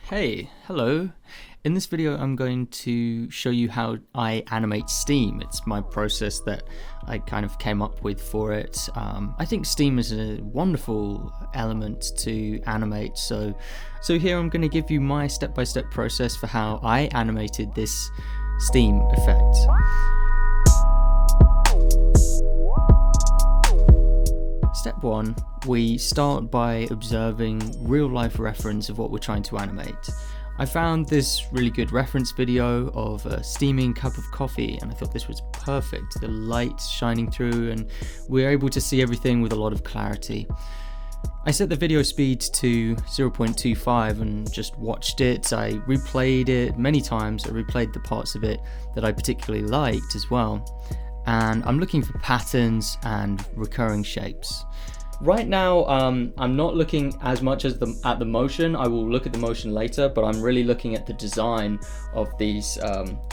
Hey, hello. In this video I'm going to show you how I animate Steam. It's my process that I kind of came up with for it. I think Steam is a wonderful element to animate, so here I'm going to give you my step-by-step process for how I animated this Steam effect. Step 1, we start by observing real-life reference of what we're trying to animate. I found this really good reference video of a steaming cup of coffee and I thought this was perfect. The light shining through and we're able to see everything with a lot of clarity. I set the video speed to 0.25 and just watched it. I replayed it many times. I replayed the parts of it that I particularly liked as well. And I'm looking for patterns and recurring shapes. Right now, I'm not looking as much as at the motion. I will look at the motion later, but I'm really looking at the design of these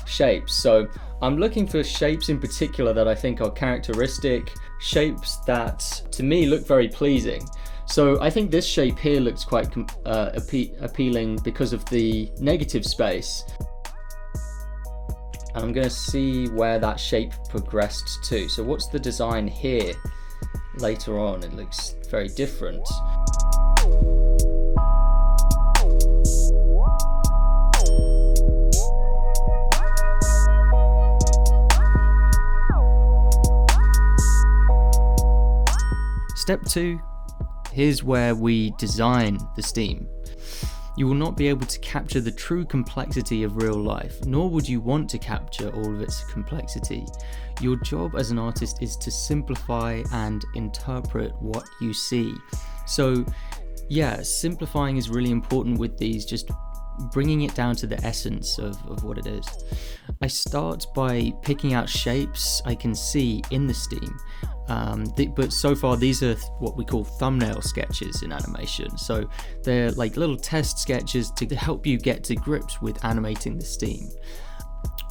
shapes. So I'm looking for shapes in particular that I think are characteristic, shapes that to me look very pleasing. So I think this shape here looks quite appealing because of the negative space. And I'm going to see where that shape progressed to. So what's the design here? Later on, it looks very different. Step 2, here's where we design the Steam. You will not be able to capture the true complexity of real life, nor would you want to capture all of its complexity. Your job as an artist is to simplify and interpret what you see. So yeah, simplifying is really important with these, just bringing it down to the essence of what it is. I start by picking out shapes I can see in the Steam. But so far these are what we call thumbnail sketches in animation, so they're like little test sketches to help you get to grips with animating the Steam.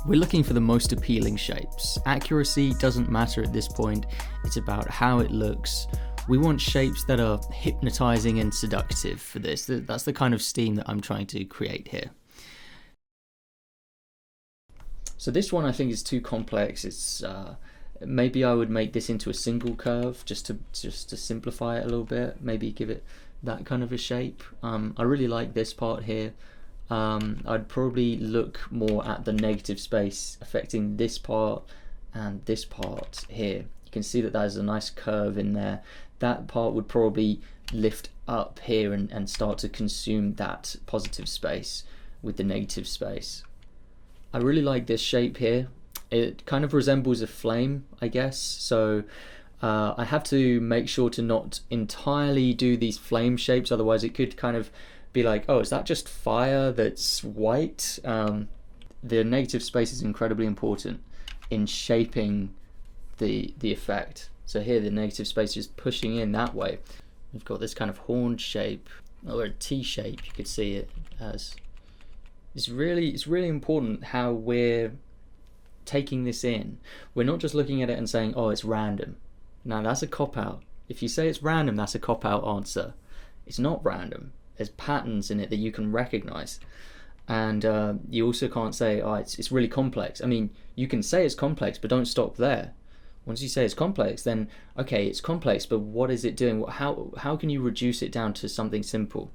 We're looking for the most appealing shapes. Accuracy doesn't matter at this point, it's about how it looks. We want shapes that are hypnotizing and seductive for this. That's the kind of Steam that I'm trying to create here. So this one I think is too complex. It's maybe I would make this into a single curve just to simplify it a little bit, maybe give it that kind of a shape. I really like this part here. I'd probably look more at the negative space affecting this part and this part here. You can see that there's a nice curve in there. That part would probably lift up here and start to consume that positive space with the negative space. I really like this shape here. It kind of resembles a flame, I guess, so I have to make sure to not entirely do these flame shapes, otherwise it could kind of be like, oh, is that just fire that's white? The negative space is incredibly important in shaping the effect. So here the negative space is pushing in that way. We've got this kind of horn shape, or a T shape, you could see it as. It's really important how we're taking this in. We're not just looking at it and saying, oh, it's random. Now that's a cop-out. If you say it's random, that's a cop-out answer. It's not random. There's patterns in it that you can recognize. And you also can't say, oh, it's really complex. I mean, you can say it's complex, but don't stop there. Once you say it's complex, then okay, it's complex, but what is it doing? How can you reduce it down to something simple?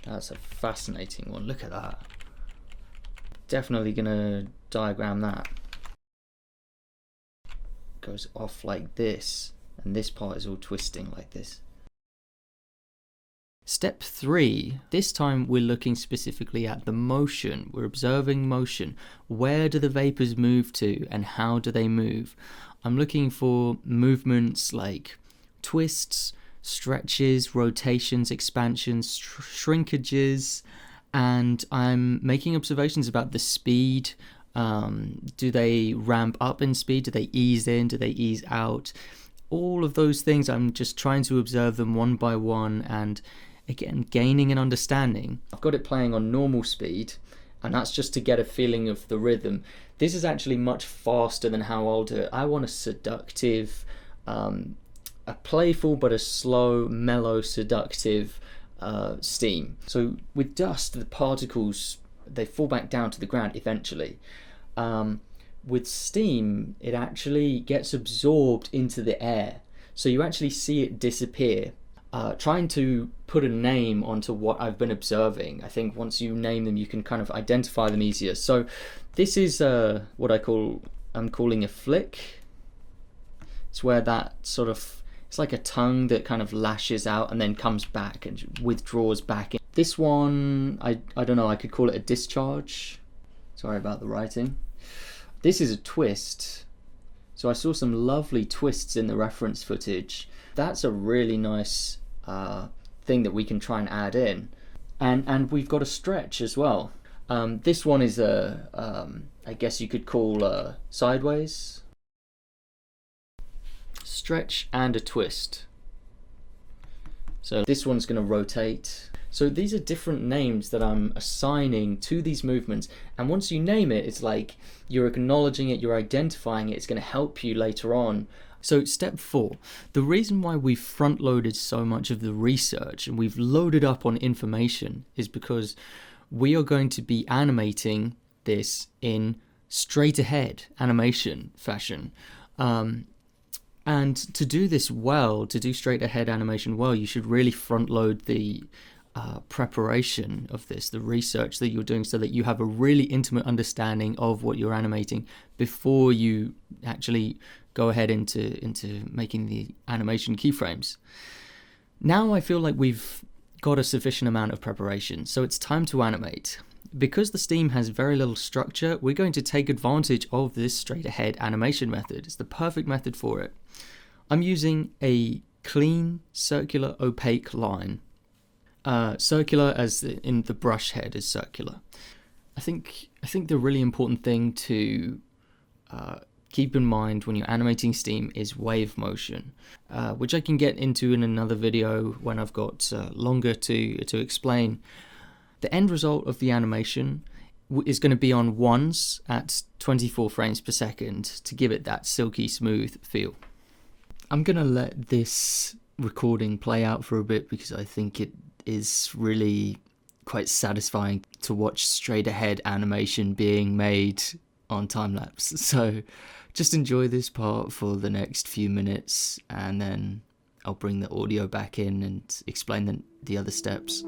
That's a fascinating one. Look at that. Definitely gonna diagram that. Goes off like this, and this part is all twisting like this. Step 3, this time we're looking specifically at the motion. We're observing motion. Where do the vapors move to and how do they move? I'm looking for movements like twists, stretches, rotations, expansions, shrinkages, and I'm making observations about the speed. Do they ramp up in speed? Do they ease in? Do they ease out? All of those things, I'm just trying to observe them one by one and again gaining an understanding. I've got it playing on normal speed, and that's just to get a feeling of the rhythm. This is actually much faster than how I'll do it. I want a seductive, a playful but a slow, mellow, seductive steam. So with dust, the particles, they fall back down to the ground eventually. With steam, it actually gets absorbed into the air, so you actually see it disappear. Trying to put a name onto what I've been observing, I think once you name them, you can kind of identify them easier. So this is what I'm calling a flick. It's where that sort of, it's like a tongue that kind of lashes out and then comes back and withdraws back in. This one, I don't know, I could call it a discharge. Sorry about the writing. This is a twist. So I saw some lovely twists in the reference footage. That's a really nice thing that we can try and add in. And we've got a stretch as well. This one is I guess you could call sideways. Stretch and a twist. So this one's going to rotate. So these are different names that I'm assigning to these movements, and once you name it, it's like you're acknowledging it, you're identifying it, it's going to help you later on. So step 4, the reason why we've front loaded so much of the research and we've loaded up on information is because we are going to be animating this in straight ahead animation fashion. And to do this well, to do straight ahead animation well, you should really front load the preparation of this, the research that you're doing, so that you have a really intimate understanding of what you're animating before you actually go ahead into making the animation keyframes. Now I feel like we've got a sufficient amount of preparation, so it's time to animate. Because the steam has very little structure, we're going to take advantage of this straight ahead animation method. It's the perfect method for it. I'm using a clean, circular, opaque line. Circular as in the brush head is circular. I think the really important thing to keep in mind when you're animating steam is wave motion, which I can get into in another video when I've got longer to explain. The end result of the animation is going to be on ones at 24 frames per second to give it that silky smooth feel. I'm going to let this recording play out for a bit because I think it is really quite satisfying to watch straight ahead animation being made on time-lapse. So just enjoy this part for the next few minutes, and then I'll bring the audio back in and explain the other steps.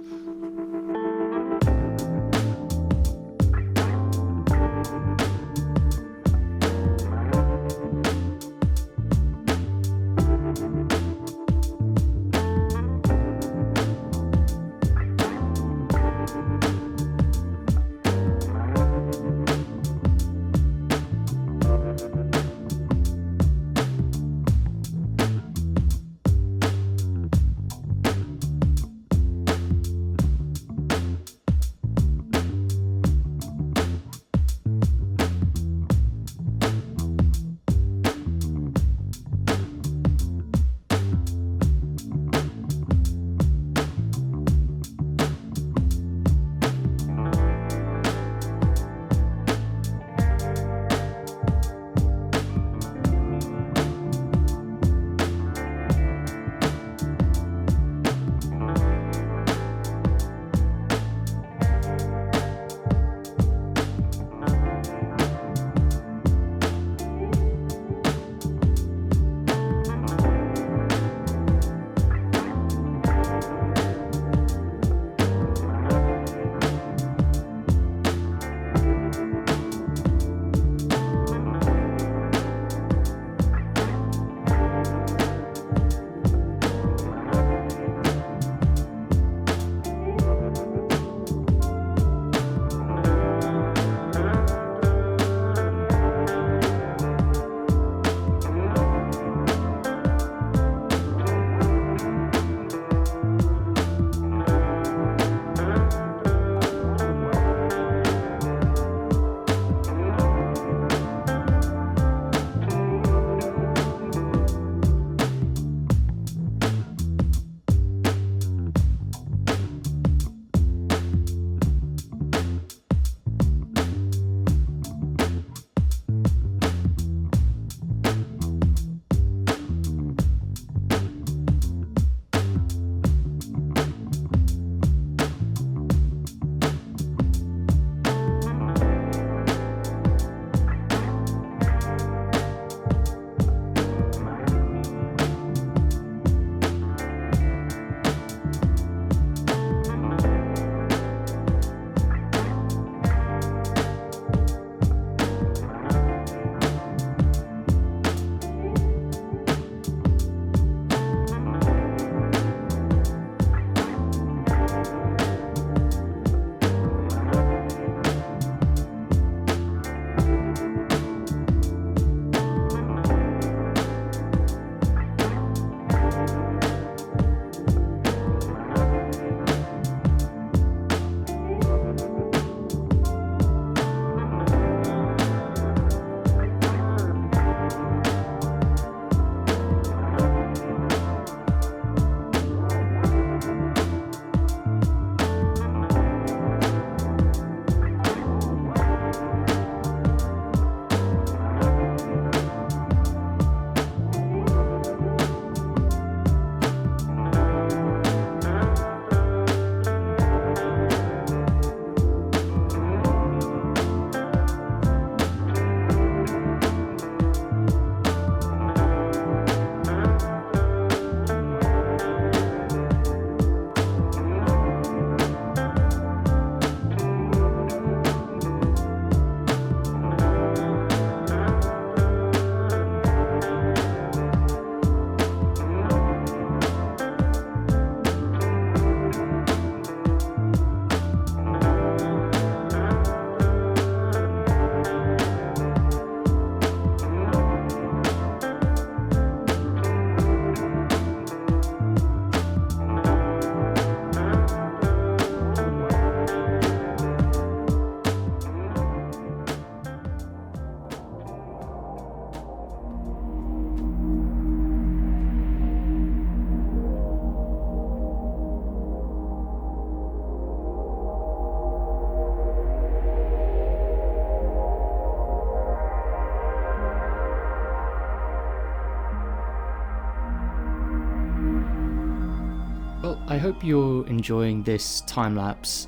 hope you're enjoying this time-lapse.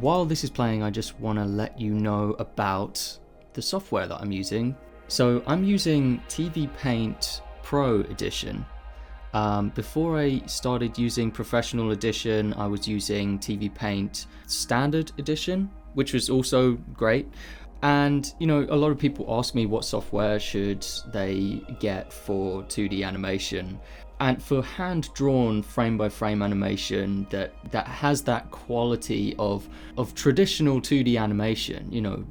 While this is playing, I just want to let you know about the software that I'm using. So I'm using TV Paint Pro Edition. Before I started using Professional Edition, I was using TV Paint Standard Edition, which was also great. And, you know, a lot of people ask me what software should they get for 2D animation. And for hand-drawn frame-by-frame animation that has that quality of traditional 2D animation, you know,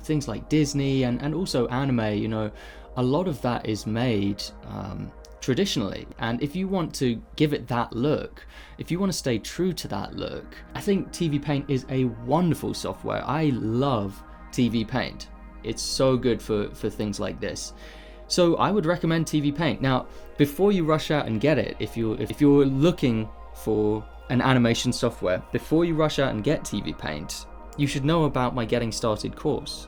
things like Disney and also anime, you know, a lot of that is made traditionally. And if you want to give it that look, if you want to stay true to that look, I think TV Paint is a wonderful software. I love TV Paint. It's so good for things like this. So I would recommend TV Paint. Now, before you rush out and get it, if you're looking for an animation software, before you rush out and get TV Paint, you should know about my Getting Started course.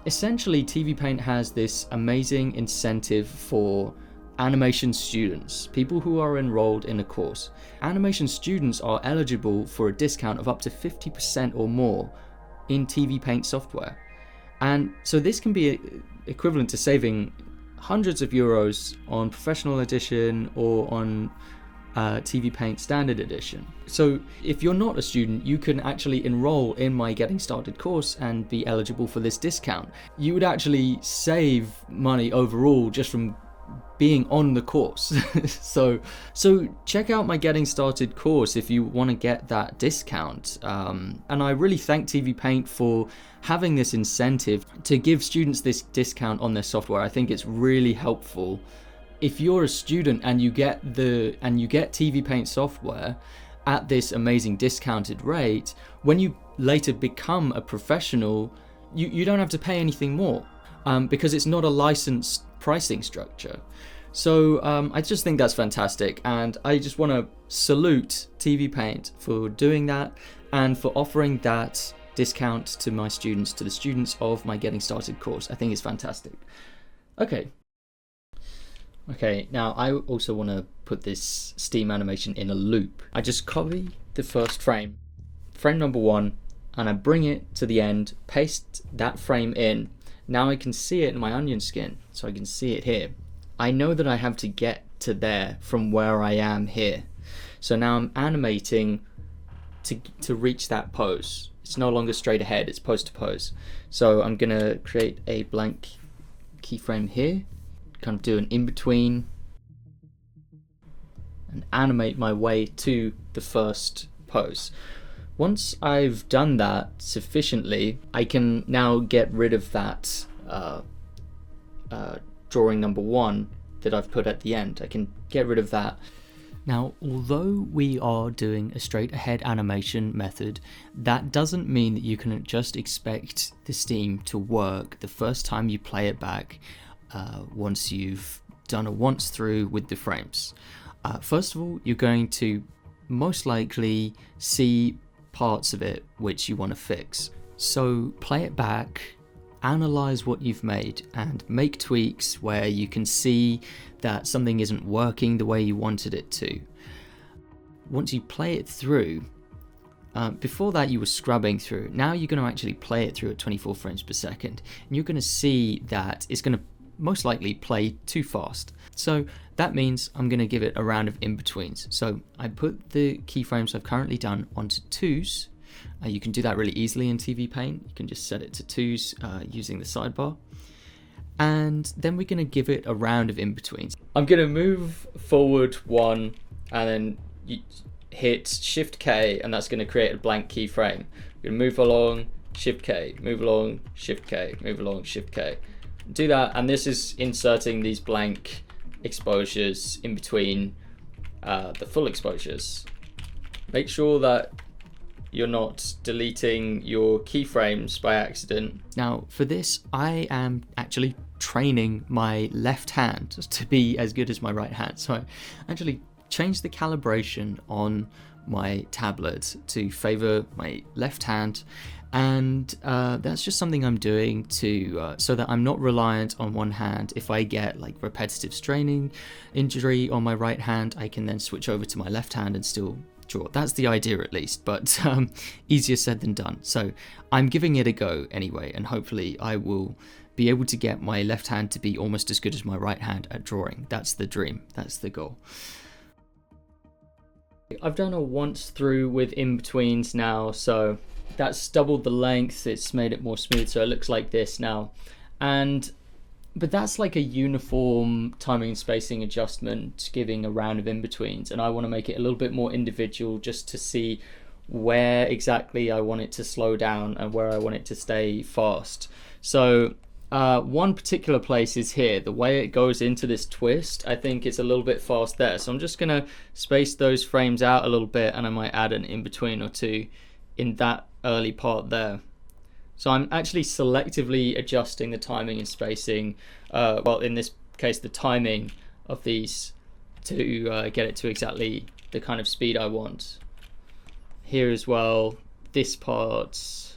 Essentially, TV Paint has this amazing incentive for animation students, people who are enrolled in a course. Animation students are eligible for a discount of up to 50% or more in TV Paint software. And so this can be equivalent to saving hundreds of euros on Professional Edition or on TV Paint Standard Edition. So if you're not a student, you can actually enroll in my Getting Started course and be eligible for this discount. You would actually save money overall just from being on the course. so check out my Getting Started course if you want to get that discount. And I really thank TV Paint for having this incentive to give students this discount on their software. I think it's really helpful. If you're a student and you get TV Paint software at this amazing discounted rate, when you later become a professional, you don't have to pay anything more because it's not a licensed pricing structure. So I just think that's fantastic, and I just want to salute TV Paint for doing that and for offering that discount to my students, to the students of my Getting Started course. I think it's fantastic. Okay, now I also want to put this Steam animation in a loop. I just copy the first frame number 1, and I bring it to the end, paste that frame in. Now I can see it in my onion skin, so I can see it here. I know that I have to get to there from where I am here. So now I'm animating to reach that pose. It's no longer straight ahead, it's pose to pose. So I'm gonna create a blank keyframe here, kind of do an in-between, and animate my way to the first pose. Once I've done that sufficiently, I can now get rid of that drawing number 1 that I've put at the end. I can get rid of that. Now, although we are doing a straight ahead animation method, that doesn't mean that you can just expect the Steam to work the first time you play it back once you've done a once through with the frames. First of all, you're going to most likely see parts of it which you want to fix. So play it back, analyze what you've made, and make tweaks where you can see that something isn't working the way you wanted it to. Once you play it through, before that you were scrubbing through, now you're going to actually play it through at 24 frames per second, and you're going to see that it's going to most likely play too fast. So that means I'm going to give it a round of in-betweens. So I put the keyframes I've currently done onto 2s. You can do that really easily in TV Paint. You can just set it to 2s using the sidebar. And then we're going to give it a round of in-betweens. I'm going to move forward 1 and then you hit Shift K, and that's going to create a blank keyframe. We're going to move along, Shift K, move along, Shift K, move along, Shift K. Do that, and this is inserting these blank exposures in between the full exposures. Make sure that you're not deleting your keyframes by accident. Now for this, I am actually training my left hand to be as good as my right hand. So I actually changed the calibration on my tablet to favor my left hand, and that's just something I'm doing to so that I'm not reliant on one hand. If I get like repetitive straining injury on my right hand, I can then switch over to my left hand and still draw. That's the idea at least, but easier said than done. So I'm giving it a go anyway, and hopefully I will be able to get my left hand to be almost as good as my right hand at drawing. That's the dream, that's the goal. I've done a once through with in-betweens now, so that's doubled the length, it's made it more smooth, so it looks like this now. But that's like a uniform timing and spacing adjustment, giving a round of in-betweens, and I want to make it a little bit more individual just to see where exactly I want it to slow down and where I want it to stay fast. So one particular place is here. The way it goes into this twist, I think it's a little bit fast there. So I'm just going to space those frames out a little bit, and I might add an in-between or two in that early part there. So I'm actually selectively adjusting the timing and spacing, well, in this case the timing of these, to get it to exactly the kind of speed I want. Here as well, this part,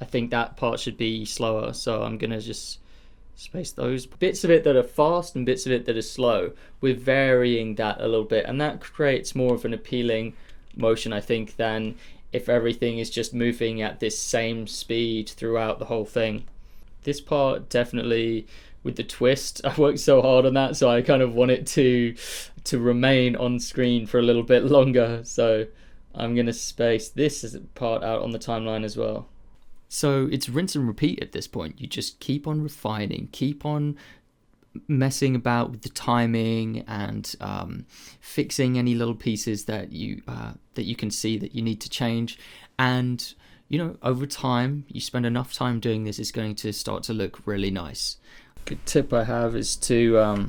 I think that part should be slower, so I'm gonna just space those bits of it that are fast and bits of it that are slow. We're varying that a little bit, and that creates more of an appealing motion, I think, than if everything is just moving at this same speed throughout the whole thing. This part, definitely with the twist, I worked so hard on that, so I kind of want it to remain on screen for a little bit longer, so I'm gonna space this part out on the timeline as well. So it's rinse and repeat at this point. You just keep on refining, keep on messing about with the timing and fixing any little pieces that you can see that you need to change. And you know, over time, you spend enough time doing this, it's going to start to look really nice. Good tip I have is to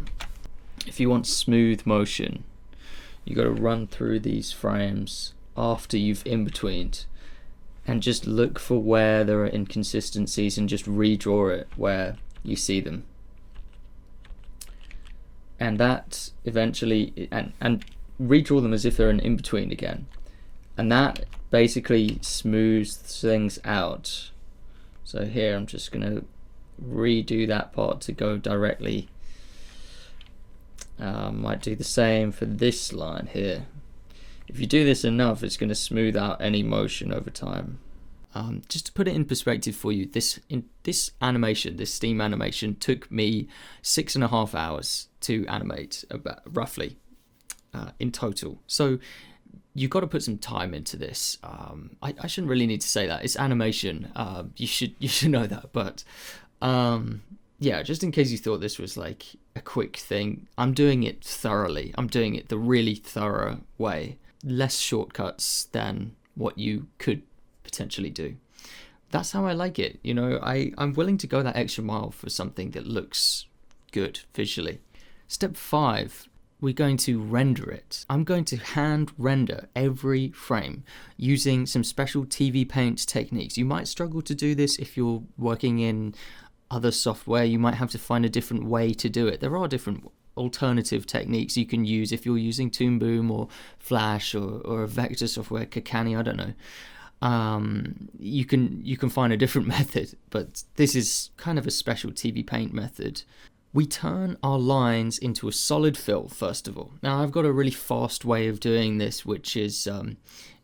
if you want smooth motion, you got to run through these frames after you've in-betweened, and just look for where there are inconsistencies and just redraw it where you see them. And that eventually, and redraw them as if they're an in-between again. And that basically smooths things out. So here I'm just gonna redo that part to go directly. Might do the same for this line here. If you do this enough, it's gonna smooth out any motion over time. Just to put it in perspective for you, this animation, this steam animation, took me 6.5 hours to animate, about roughly, in total. So you've got to put some time into this. I shouldn't really need to say that. It's animation. You should know that. But yeah, just in case you thought this was like a quick thing, I'm doing it thoroughly. I'm doing it the really thorough way. Less shortcuts than what you could potentially do. That's how I like it. You know, I'm willing to go that extra mile for something that looks good visually. Step 5, we're going to render it. I'm going to hand render every frame using some special TV Paint techniques. You might struggle to do this if you're working in other software. You might have to find a different way to do it. There are different alternative techniques you can use if you're using Toon Boom or Flash or a vector software, Kakani, I don't know. You can find a different method, but this is kind of a special TV Paint method. We turn our lines into a solid fill first of all. Now I've got a really fast way of doing this, which is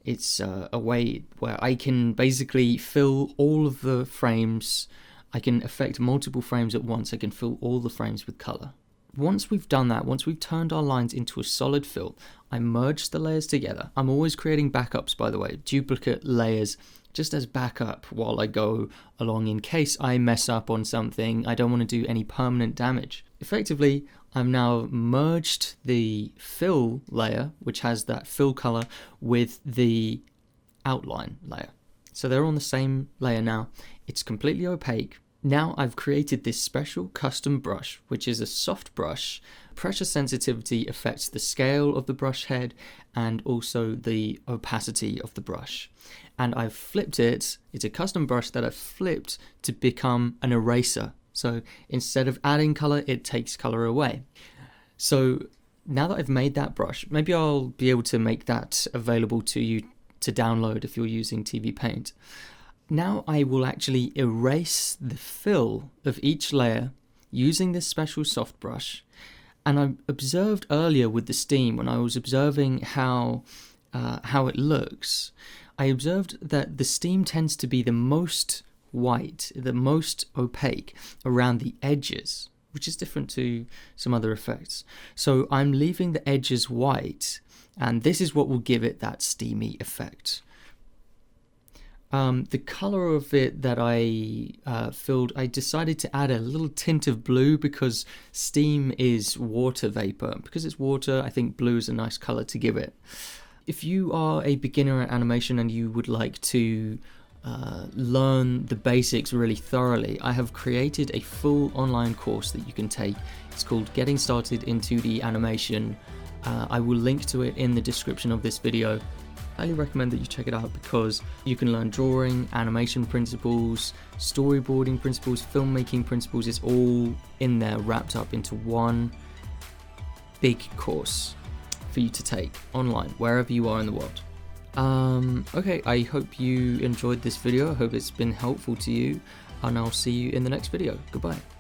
it's a way where I can basically fill all of the frames. I can affect multiple frames at once. I can fill all the frames with color. Once we've done that, once we've turned our lines into a solid fill, I merge the layers together. I'm always creating backups, by the way, duplicate layers just as backup while I go along in case I mess up on something. I don't want to do any permanent damage. Effectively, I've now merged the fill layer, which has that fill color, with the outline layer. So they're on the same layer now. It's completely opaque. Now I've created this special custom brush, which is a soft brush. Pressure sensitivity affects the scale of the brush head and also the opacity of the brush. And I've flipped it. It's a custom brush that I've flipped to become an eraser. So instead of adding color, it takes color away. So now that I've made that brush, maybe I'll be able to make that available to you to download if you're using TV Paint. Now I will actually erase the fill of each layer using this special soft brush. And I observed earlier with the steam, when I was observing how how it looks, I observed that the steam tends to be the most white, the most opaque around the edges, which is different to some other effects. So I'm leaving the edges white, and this is what will give it that steamy effect. The color of it that I filled, I decided to add a little tint of blue because steam is water vapor. Because it's water, I think blue is a nice color to give it. If you are a beginner at animation and you would like to learn the basics really thoroughly, I have created a full online course that you can take. It's called Getting Started in 2D Animation. I will link to it in the description of this video. I highly recommend that you check it out because you can learn drawing, animation principles, storyboarding principles, filmmaking principles. It's all in there wrapped up into one big course for you to take online wherever you are in the world. Okay, I hope you enjoyed this video. I hope it's been helpful to you, and I'll see you in the next video. Goodbye.